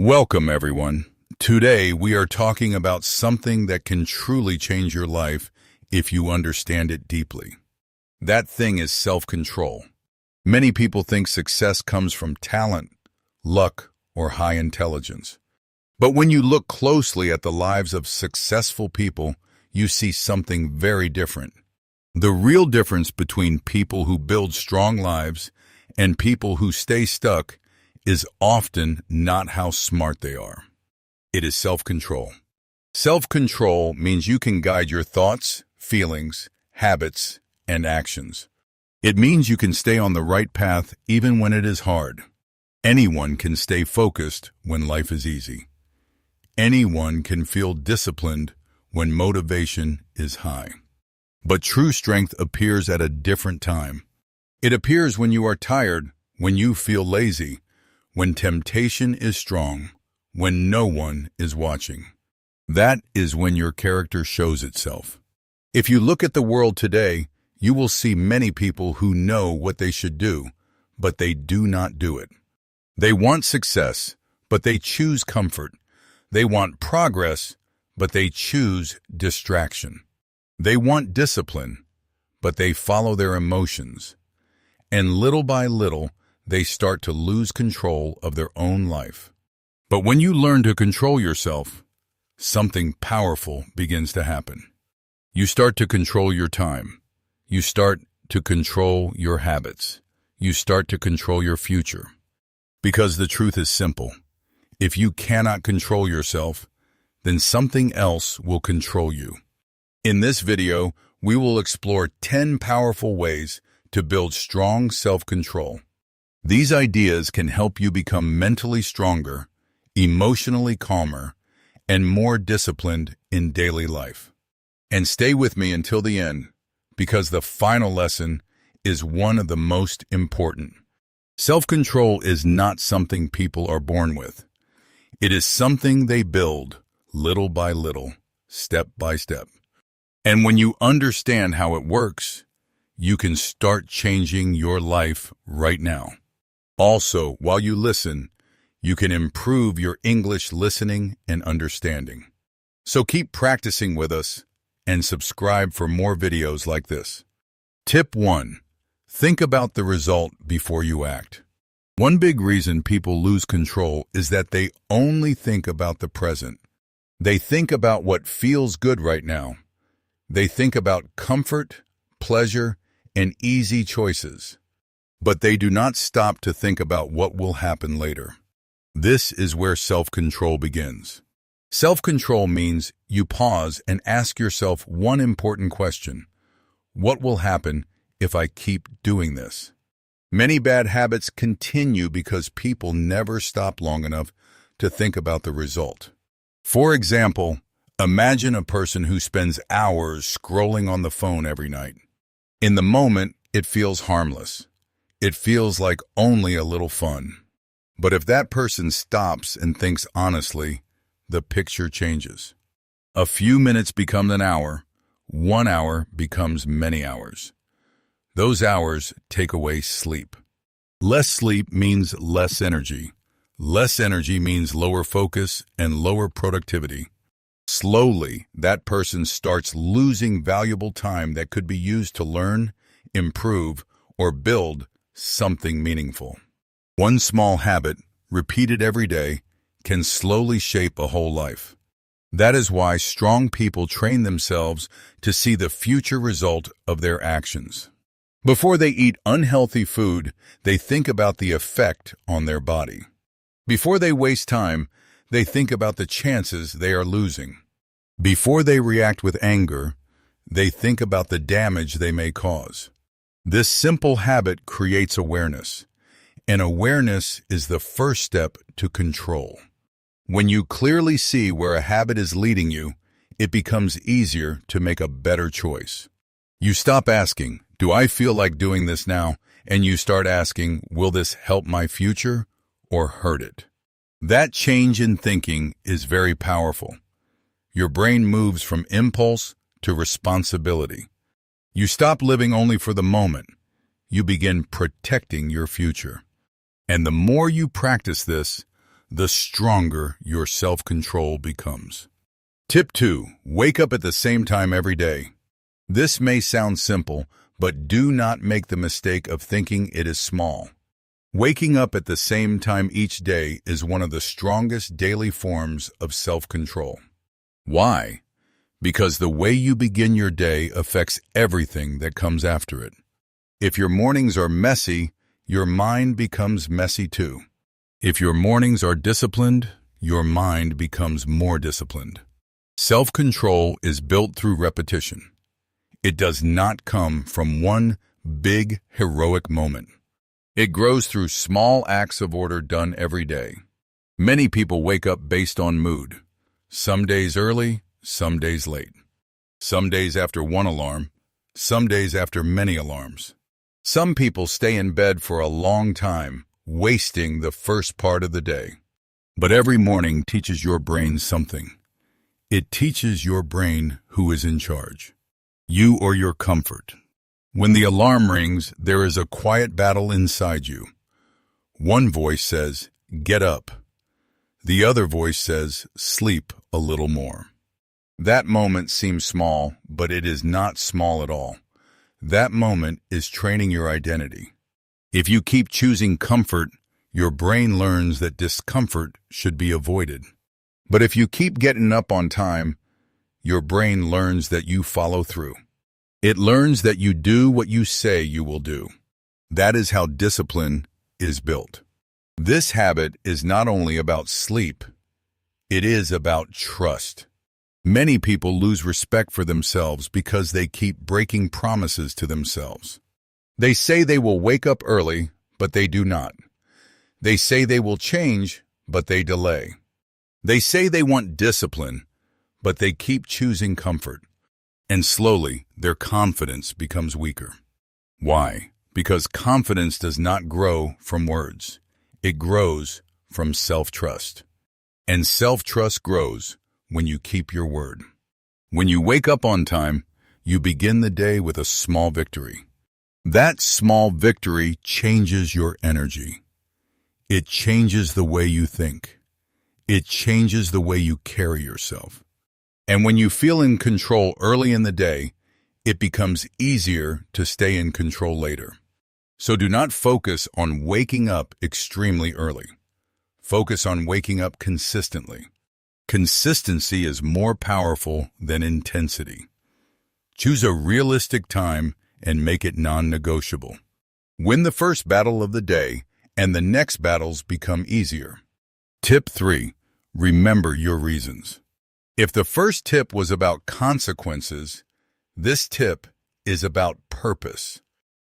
Welcome, everyone. Today, we are talking about something that can truly change your life if you understand it deeply. That thing is self-control. Many people think success comes from talent, luck, or high intelligence. But when you look closely at the lives of successful people, you see something very different. The real difference between people who build strong lives and people who stay stuck is often not how smart they are. It is self-control. Self-control means you can guide your thoughts, feelings, habits, and actions. It means you can stay on the right path even when it is hard. Anyone can stay focused when life is easy. Anyone can feel disciplined when motivation is high. But true strength appears at a different time. It appears when you are tired, when you feel lazy, when temptation is strong, when no one is watching. That is when your character shows itself. If you look at the world today, you will see many people who know what they should do, but they do not do it. They want success, but they choose comfort. They want progress, but they choose distraction. They want discipline, but they follow their emotions. And little by little, they start to lose control of their own life. But when you learn to control yourself, something powerful begins to happen. You start to control your time. You start to control your habits. You start to control your future. Because the truth is simple. If you cannot control yourself, then something else will control you. In this video, we will explore 10 powerful ways to build strong self-control. These ideas can help you become mentally stronger, emotionally calmer, and more disciplined in daily life. And stay with me until the end, because the final lesson is one of the most important. Self-control is not something people are born with. It is something they build little by little, step by step. And when you understand how it works, you can start changing your life right now. Also, while you listen, you can improve your English listening and understanding. So keep practicing with us and subscribe for more videos like this. Tip 1. Think about the result before you act. One big reason people lose control is that they only think about the present. They think about what feels good right now. They think about comfort, pleasure, and easy choices. But they do not stop to think about what will happen later. This is where self-control begins. Self-control means you pause and ask yourself one important question. What will happen if I keep doing this? Many bad habits continue because people never stop long enough to think about the result. For example, imagine a person who spends hours scrolling on the phone every night. In the moment, it feels harmless. It feels like only a little fun. But if that person stops and thinks honestly, the picture changes. A few minutes become an hour. 1 hour becomes many hours. Those hours take away sleep. Less sleep means less energy. Less energy means lower focus and lower productivity. Slowly, that person starts losing valuable time that could be used to learn, improve, or build something meaningful. One small habit, repeated every day, can slowly shape a whole life. That is why strong people train themselves to see the future result of their actions. Before they eat unhealthy food, they think about the effect on their body. Before they waste time, they think about the chances they are losing. Before they react with anger, they think about the damage they may cause. This simple habit creates awareness, and awareness is the first step to control. When you clearly see where a habit is leading you, it becomes easier to make a better choice. You stop asking, "Do I feel like doing this now?" and you start asking, "Will this help my future or hurt it?" That change in thinking is very powerful. Your brain moves from impulse to responsibility. You stop living only for the moment. You begin protecting your future. And the more you practice this, the stronger your self-control becomes. Tip 2. Wake up at the same time every day. This may sound simple, but do not make the mistake of thinking it is small. Waking up at the same time each day is one of the strongest daily forms of self-control. Why? Because the way you begin your day affects everything that comes after it. If your mornings are messy, your mind becomes messy too. If your mornings are disciplined, your mind becomes more disciplined. Self-control is built through repetition. It does not come from one big, heroic moment. It grows through small acts of order done every day. Many people wake up based on mood. Some days early, some days late. Some days after one alarm, some days after many alarms. Some people stay in bed for a long time, wasting the first part of the day. But every morning teaches your brain something. It teaches your brain who is in charge, you or your comfort. When the alarm rings, there is a quiet battle inside you. One voice says, "Get up." The other voice says, "Sleep a little more." That moment seems small, but it is not small at all. That moment is training your identity. If you keep choosing comfort, your brain learns that discomfort should be avoided. But if you keep getting up on time, your brain learns that you follow through. It learns that you do what you say you will do. That is how discipline is built. This habit is not only about sleep, it is about trust. Many people lose respect for themselves because they keep breaking promises to themselves. They say they will wake up early, but they do not. They say they will change, but they delay. They say they want discipline, but they keep choosing comfort. And slowly, their confidence becomes weaker. Why? Because confidence does not grow from words. It grows from self-trust. And self-trust grows when you keep your word. When you wake up on time, you begin the day with a small victory. That small victory changes your energy. It changes the way you think. It changes the way you carry yourself. And when you feel in control early in the day, it becomes easier to stay in control later. So do not focus on waking up extremely early. Focus on waking up consistently. Consistency is more powerful than intensity. Choose a realistic time and make it non-negotiable. Win the first battle of the day, and the next battles become easier. Tip 3. Remember your reasons. If the first tip was about consequences, this tip is about purpose.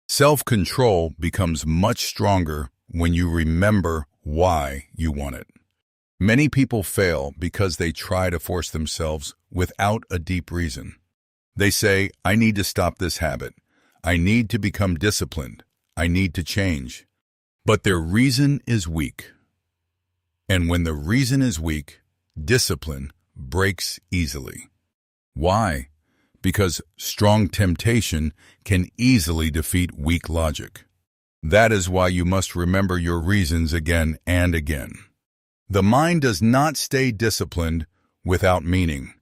Self-control becomes much stronger when you remember why you want it. Many people fail because they try to force themselves without a deep reason. They say, "I need to stop this habit. I need to become disciplined. I need to change." But their reason is weak. And when the reason is weak, discipline breaks easily. Why? Because strong temptation can easily defeat weak logic. That is why you must remember your reasons again and again. The mind does not stay disciplined without meaning.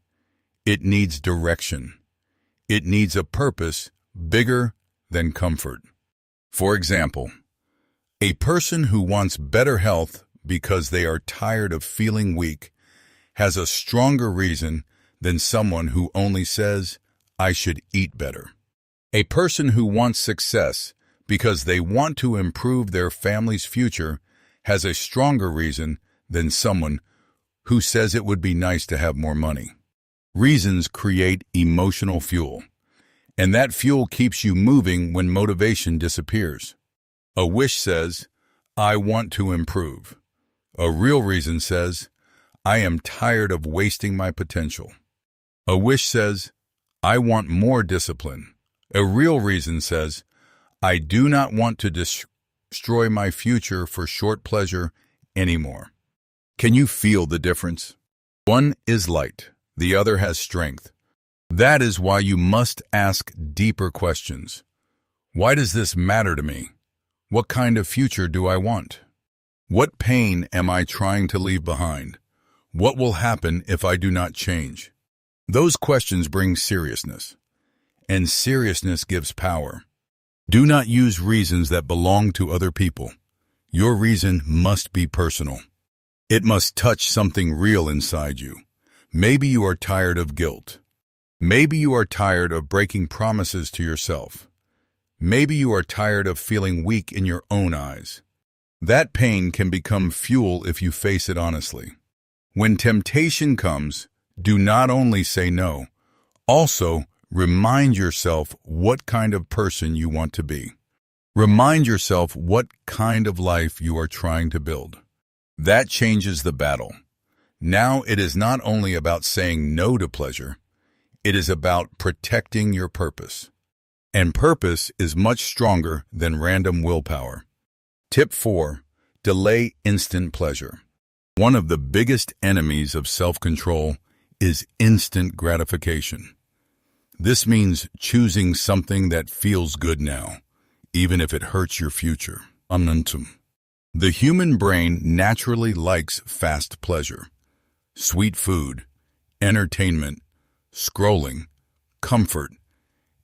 It needs direction. It needs a purpose bigger than comfort. For example, a person who wants better health because they are tired of feeling weak has a stronger reason than someone who only says, "I should eat better." A person who wants success because they want to improve their family's future has a stronger reason than someone who says it would be nice to have more money. Reasons create emotional fuel, and that fuel keeps you moving when motivation disappears. A wish says, "I want to improve." A real reason says, "I am tired of wasting my potential." A wish says, "I want more discipline." A real reason says, "I do not want to destroy my future for short pleasure anymore." Can you feel the difference? One is light, the other has strength. That is why you must ask deeper questions. Why does this matter to me? What kind of future do I want? What pain am I trying to leave behind? What will happen if I do not change? Those questions bring seriousness, and seriousness gives power. Do not use reasons that belong to other people. Your reason must be personal. It must touch something real inside you. Maybe you are tired of guilt. Maybe you are tired of breaking promises to yourself. Maybe you are tired of feeling weak in your own eyes. That pain can become fuel if you face it honestly. When temptation comes, do not only say no, also remind yourself what kind of person you want to be. Remind yourself what kind of life you are trying to build. That changes the battle. Now it is not only about saying no to pleasure, it is about protecting your purpose. And purpose is much stronger than random willpower. Tip 4. Delay instant pleasure. One of the biggest enemies of self-control is instant gratification. This means choosing something that feels good now, even if it hurts your future. The human brain naturally likes fast pleasure. Sweet food, entertainment, scrolling, comfort,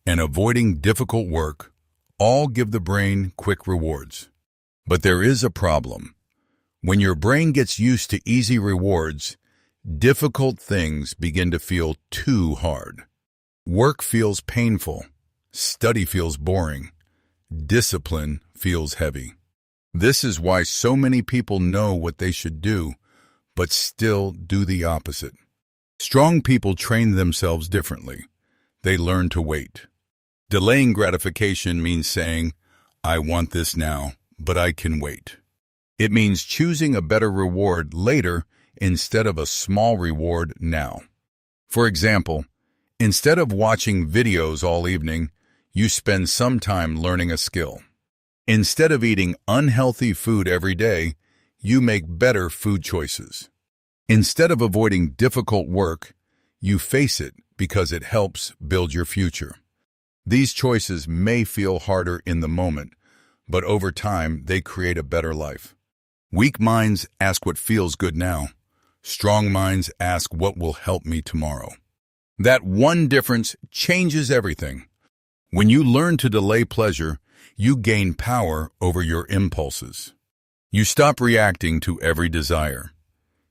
and avoiding difficult work all give the brain quick rewards. But there is a problem. When your brain gets used to easy rewards, difficult things begin to feel too hard. Work feels painful, study feels boring, discipline feels heavy. This is why so many people know what they should do, but still do the opposite. Strong people train themselves differently. They learn to wait. Delaying gratification means saying, I want this now, but I can wait. It means choosing a better reward later instead of a small reward now. For example, instead of watching videos all evening, you spend some time learning a skill. Instead of eating unhealthy food every day, you make better food choices. Instead of avoiding difficult work, you face it because it helps build your future. These choices may feel harder in the moment, but over time they create a better life. Weak minds ask what feels good now. Strong minds ask what will help me tomorrow. That one difference changes everything. When you learn to delay pleasure, you gain power over your impulses. You stop reacting to every desire.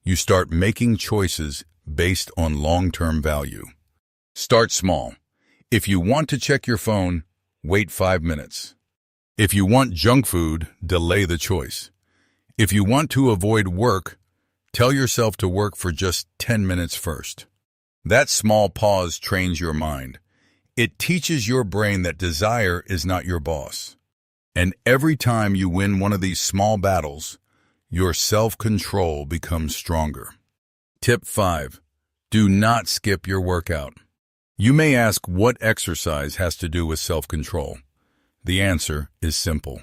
You start making choices based on long-term value. Start small. If you want to check your phone, wait 5 minutes. If you want junk food, delay the choice. If you want to avoid work, tell yourself to work for just 10 minutes first. That small pause trains your mind. It teaches your brain that desire is not your boss. And every time you win one of these small battles, your self-control becomes stronger. Tip 5. Do not skip your workout. You may ask what exercise has to do with self-control. The answer is simple.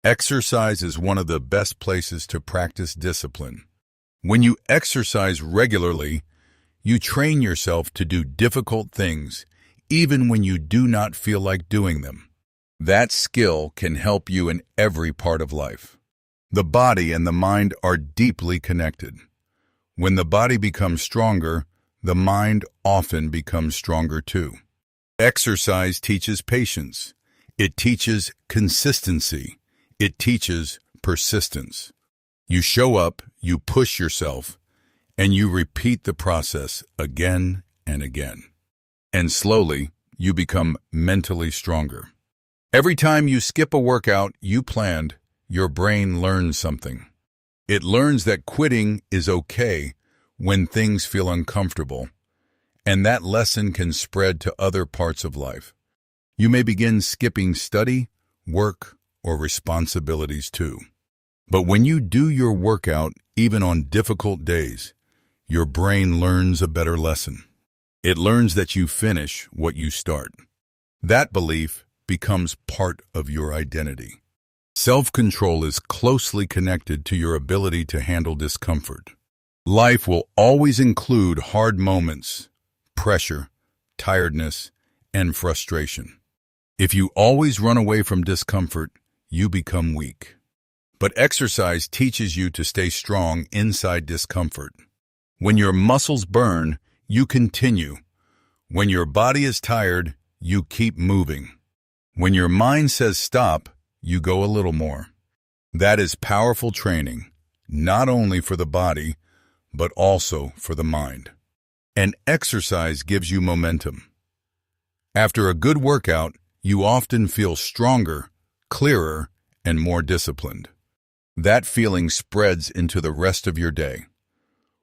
Exercise is one of the best places to practice discipline. When you exercise regularly, you train yourself to do difficult things, even when you do not feel like doing them. That skill can help you in every part of life. The body and the mind are deeply connected. When the body becomes stronger, the mind often becomes stronger too. Exercise teaches patience. It teaches consistency. It teaches persistence. You show up, you push yourself, and you repeat the process again and again. And slowly, you become mentally stronger. Every time you skip a workout you planned, your brain learns something. It learns that quitting is okay when things feel uncomfortable, and that lesson can spread to other parts of life. You may begin skipping study, work, or responsibilities too. But when you do your workout, even on difficult days, your brain learns a better lesson. It learns that you finish what you start. That belief becomes part of your identity. Self-control is closely connected to your ability to handle discomfort. Life will always include hard moments, pressure, tiredness, and frustration. If you always run away from discomfort, you become weak. But exercise teaches you to stay strong inside discomfort. When your muscles burn, you continue. When your body is tired, you keep moving. When your mind says stop, you go a little more. That is powerful training, not only for the body, but also for the mind. And exercise gives you momentum. After a good workout, you often feel stronger, clearer, and more disciplined. That feeling spreads into the rest of your day.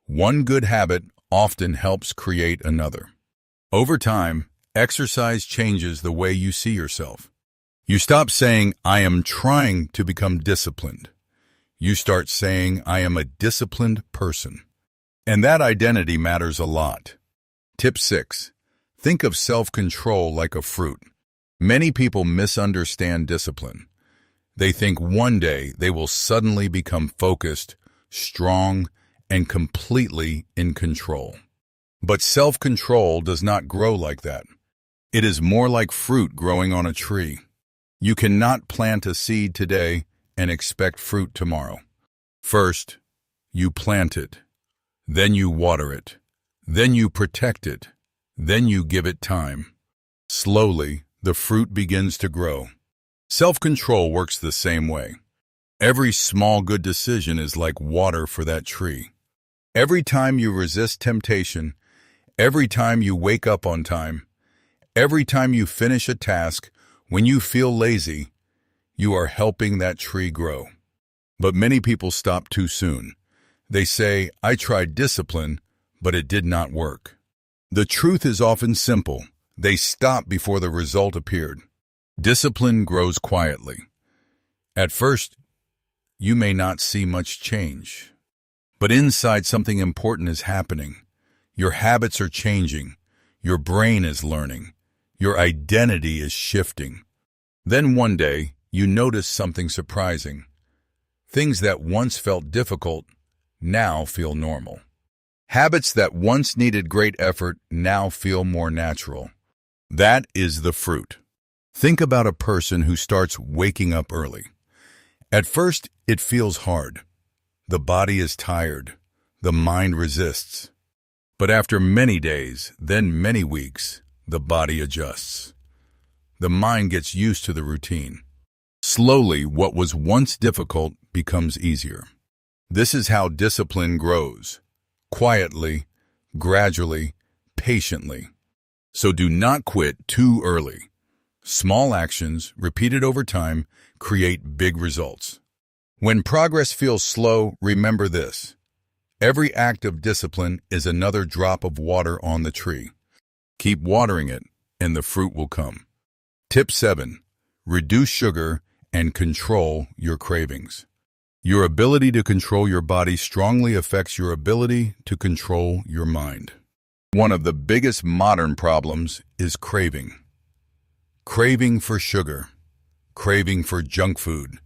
One good habit often helps create another. Over time, exercise changes the way you see yourself. You stop saying, "I am trying to become disciplined." You start saying, "I am a disciplined person." And that identity matters a lot. Tip 6. Think of self-control like a fruit. Many people misunderstand discipline. They think one day they will suddenly become focused, strong, and completely in control. But self-control does not grow like that. It is more like fruit growing on a tree. You cannot plant a seed today and expect fruit tomorrow. First, you plant it. Then you water it. Then you protect it. Then you give it time. Slowly, the fruit begins to grow. Self-control works the same way. Every small good decision is like water for that tree. Every time you resist temptation, every time you wake up on time, every time you finish a task, when you feel lazy, you are helping that tree grow. But many people stop too soon. They say, "I tried discipline, but it did not work." The truth is often simple. They stop before the result appeared. Discipline grows quietly. At first, you may not see much change. But inside, something important is happening. Your habits are changing. Your brain is learning. Your identity is shifting. Then one day, you notice something surprising. Things that once felt difficult now feel normal. Habits that once needed great effort now feel more natural. That is the fruit. Think about a person who starts waking up early. At first, it feels hard. The body is tired. The mind resists. But after many days, then many weeks, the body adjusts. The mind gets used to the routine. Slowly, what was once difficult becomes easier. This is how discipline grows. Quietly, gradually, patiently. So do not quit too early. Small actions, repeated over time, create big results. When progress feels slow, remember this. Every act of discipline is another drop of water on the tree. Keep watering it, and the fruit will come. Tip 7. Reduce sugar and control your cravings. Your ability to control your body strongly affects your ability to control your mind. One of the biggest modern problems is craving. Craving for sugar, craving for junk food,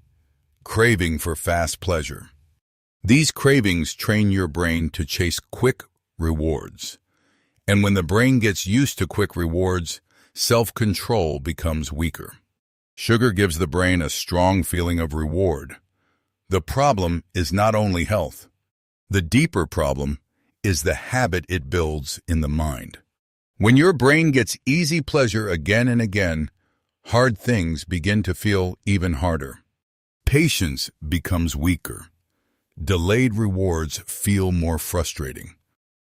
craving for fast pleasure. These cravings train your brain to chase quick rewards. And when the brain gets used to quick rewards, self-control becomes weaker. Sugar gives the brain a strong feeling of reward. The problem is not only health. The deeper problem is the habit it builds in the mind. When your brain gets easy pleasure again and again, hard things begin to feel even harder. Patience becomes weaker. Delayed rewards feel more frustrating.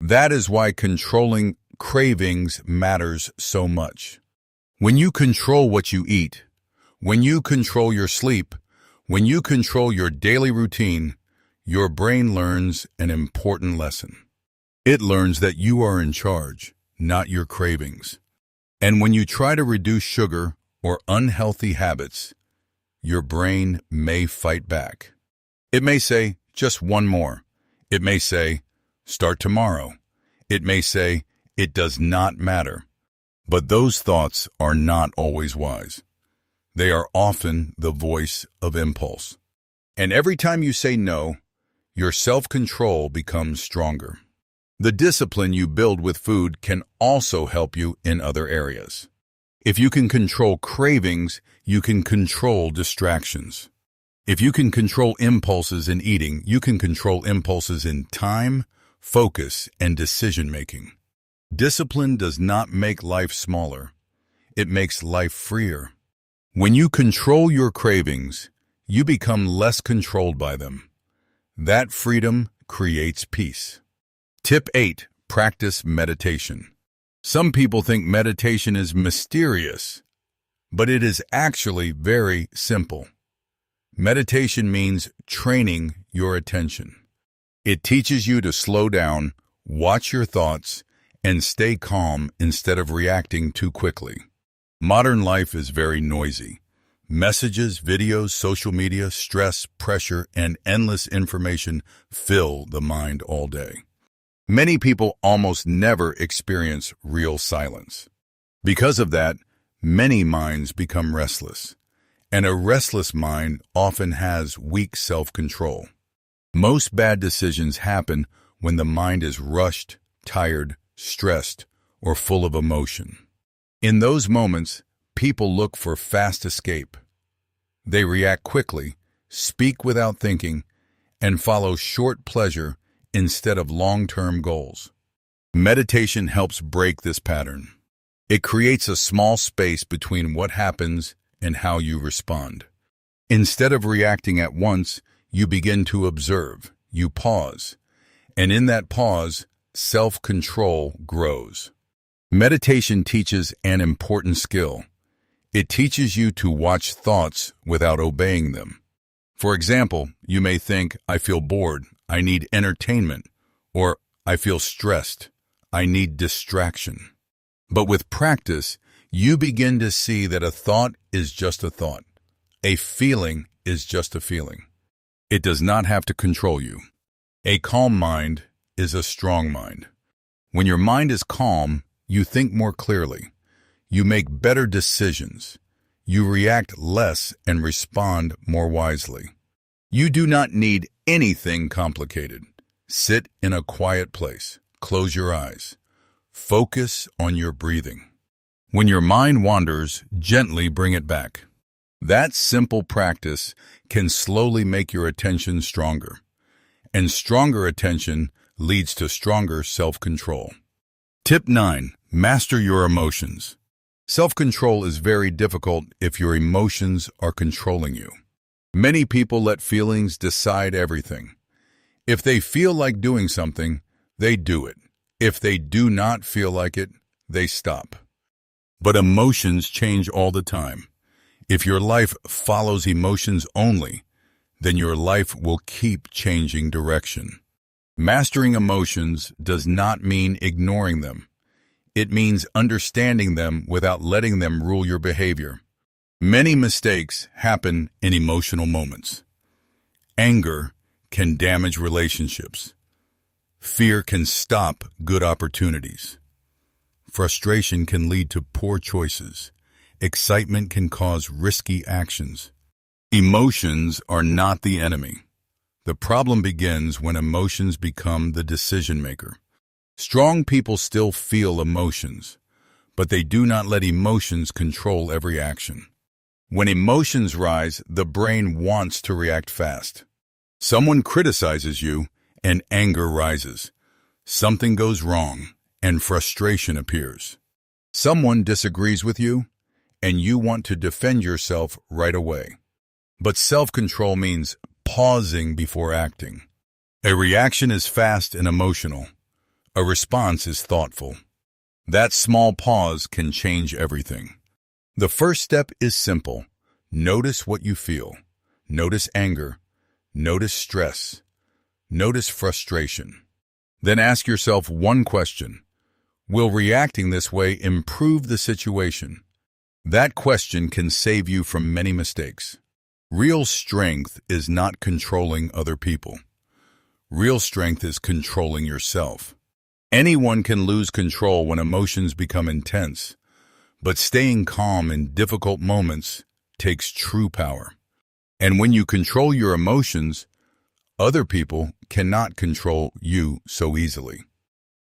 That is why controlling cravings matters so much. When you control what you eat, when you control your sleep, when you control your daily routine, your brain learns an important lesson. It learns that you are in charge, not your cravings. And when you try to reduce sugar or unhealthy habits, your brain may fight back. It may say, "Just one more." It may say, "Start tomorrow." It may say, "It does not matter." But those thoughts are not always wise. They are often the voice of impulse. And every time you say no, your self-control becomes stronger. The discipline you build with food can also help you in other areas. If you can control cravings, you can control distractions. If you can control impulses in eating, you can control impulses in time, focus, and decision-making. Discipline does not make life smaller. It makes life freer. When you control your cravings, you become less controlled by them. That freedom creates peace. Tip 8. Practice meditation. Some people think meditation is mysterious, but it is actually very simple. Meditation means training your attention. It teaches you to slow down, watch your thoughts, and stay calm instead of reacting too quickly. Modern life is very noisy. Messages, videos, social media, stress, pressure, and endless information fill the mind all day. Many people almost never experience real silence. Because of that, many minds become restless, and a restless mind often has weak self-control. Most bad decisions happen when the mind is rushed, tired, stressed, or full of emotion. In those moments, people look for fast escape. They react quickly, speak without thinking, and follow short pleasure instead of long-term goals. Meditation helps break this pattern. It creates a small space between what happens and how you respond. Instead of reacting at once, you begin to observe, you pause, and in that pause, self-control grows. Meditation teaches an important skill. It teaches you to watch thoughts without obeying them. For example, you may think, I feel bored, I need entertainment, or I feel stressed, I need distraction. But with practice, you begin to see that a thought is just a thought. A feeling is just a feeling. It does not have to control you. A calm mind is a strong mind. When your mind is calm, you think more clearly. You make better decisions. You react less and respond more wisely. You do not need anything complicated. Sit in a quiet place. Close your eyes. Focus on your breathing. When your mind wanders, gently bring it back. That simple practice can slowly make your attention stronger. And stronger attention leads to stronger self-control. Tip 9. Master your emotions. Self-control is very difficult if your emotions are controlling you. Many people let feelings decide everything. If they feel like doing something, they do it. If they do not feel like it, they stop. But emotions change all the time. If your life follows emotions only, then your life will keep changing direction. Mastering emotions does not mean ignoring them. It means understanding them without letting them rule your behavior. Many mistakes happen in emotional moments. Anger can damage relationships. Fear can stop good opportunities. Frustration can lead to poor choices. Excitement can cause risky actions. Emotions are not the enemy. The problem begins when emotions become the decision maker. Strong people still feel emotions, but they do not let emotions control every action. When emotions rise, the brain wants to react fast. Someone criticizes you, and anger rises. Something goes wrong, and frustration appears. Someone disagrees with you, and you want to defend yourself right away. But self-control means pausing before acting. A reaction is fast and emotional. A response is thoughtful. That small pause can change everything. The first step is simple. Notice what you feel. Notice anger. Notice stress. Notice frustration. Then ask yourself one question. Will reacting this way improve the situation? That question can save you from many mistakes. Real strength is not controlling other people. Real strength is controlling yourself. Anyone can lose control when emotions become intense, but staying calm in difficult moments takes true power. And when you control your emotions, other people cannot control you so easily.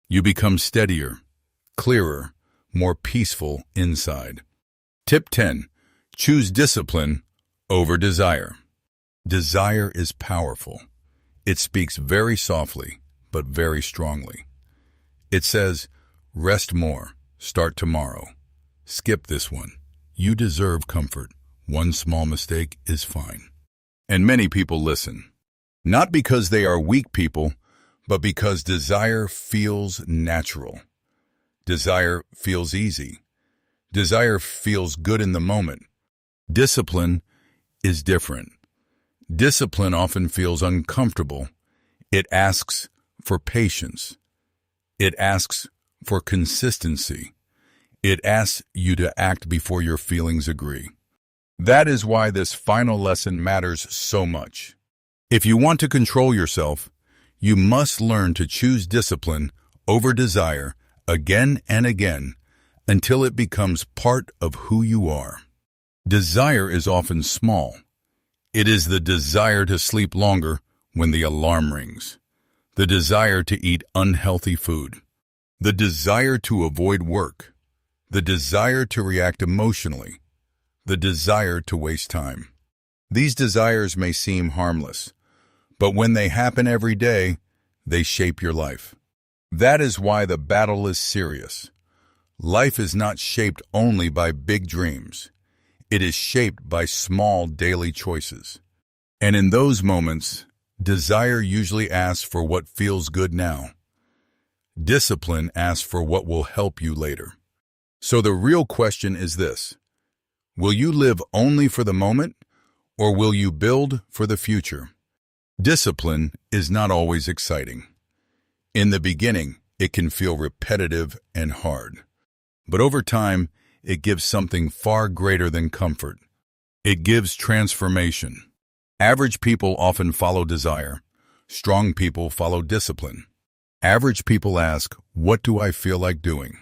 You become steadier, clearer, more peaceful inside. Tip 10. Choose discipline over desire. Desire is powerful. It speaks very softly, but very strongly. It says, rest more, start tomorrow. Skip this one. You deserve comfort. One small mistake is fine. And many people listen. Not because they are weak people, but because desire feels natural. Desire feels easy. Desire feels good in the moment. Discipline is different. Discipline often feels uncomfortable. It asks for patience. It asks for consistency. It asks you to act before your feelings agree. That is why this final lesson matters so much. If you want to control yourself, you must learn to choose discipline over desire again and again until it becomes part of who you are. Desire is often small. It is the desire to sleep longer when the alarm rings, the desire to eat unhealthy food, the desire to avoid work, the desire to react emotionally, the desire to waste time. These desires may seem harmless, but when they happen every day, they shape your life. That is why the battle is serious. Life is not shaped only by big dreams. It is shaped by small daily choices. And in those moments, desire usually asks for what feels good now. Discipline asks for what will help you later. So the real question is this: will you live only for the moment, or will you build for the future? Discipline is not always exciting. In the beginning, it can feel repetitive and hard. But over time, it gives something far greater than comfort. It gives transformation. Average people often follow desire. Strong people follow discipline. Average people ask, what do I feel like doing?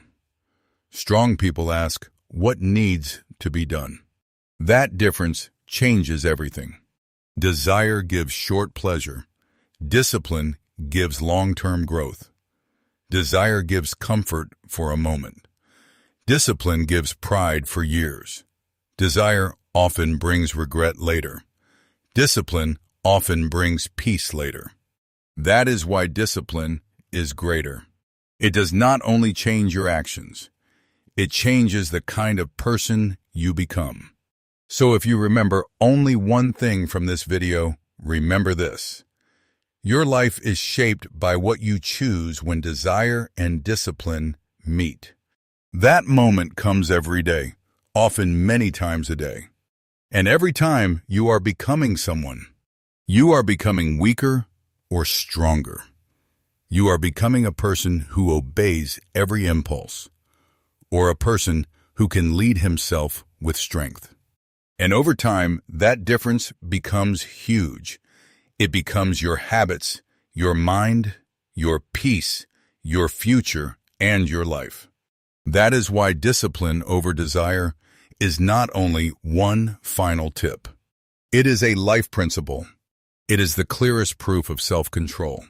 Strong people ask, what needs to be done? That difference changes everything. Desire gives short pleasure. Discipline gives long-term growth. Desire gives comfort for a moment. Discipline gives pride for years. Desire often brings regret later. Discipline often brings peace later. That is why discipline is greater. It does not only change your actions, it changes the kind of person you become. So if you remember only one thing from this video, remember this: your life is shaped by what you choose when desire and discipline meet. That moment comes every day, often many times a day. And every time you are becoming someone. You are becoming weaker or stronger. You are becoming a person who obeys every impulse, or a person who can lead himself with strength. And over time, that difference becomes huge. It becomes your habits, your mind, your peace, your future, and your life. That is why discipline over desire is not only one final tip. It is a life principle. It is the clearest proof of self-control.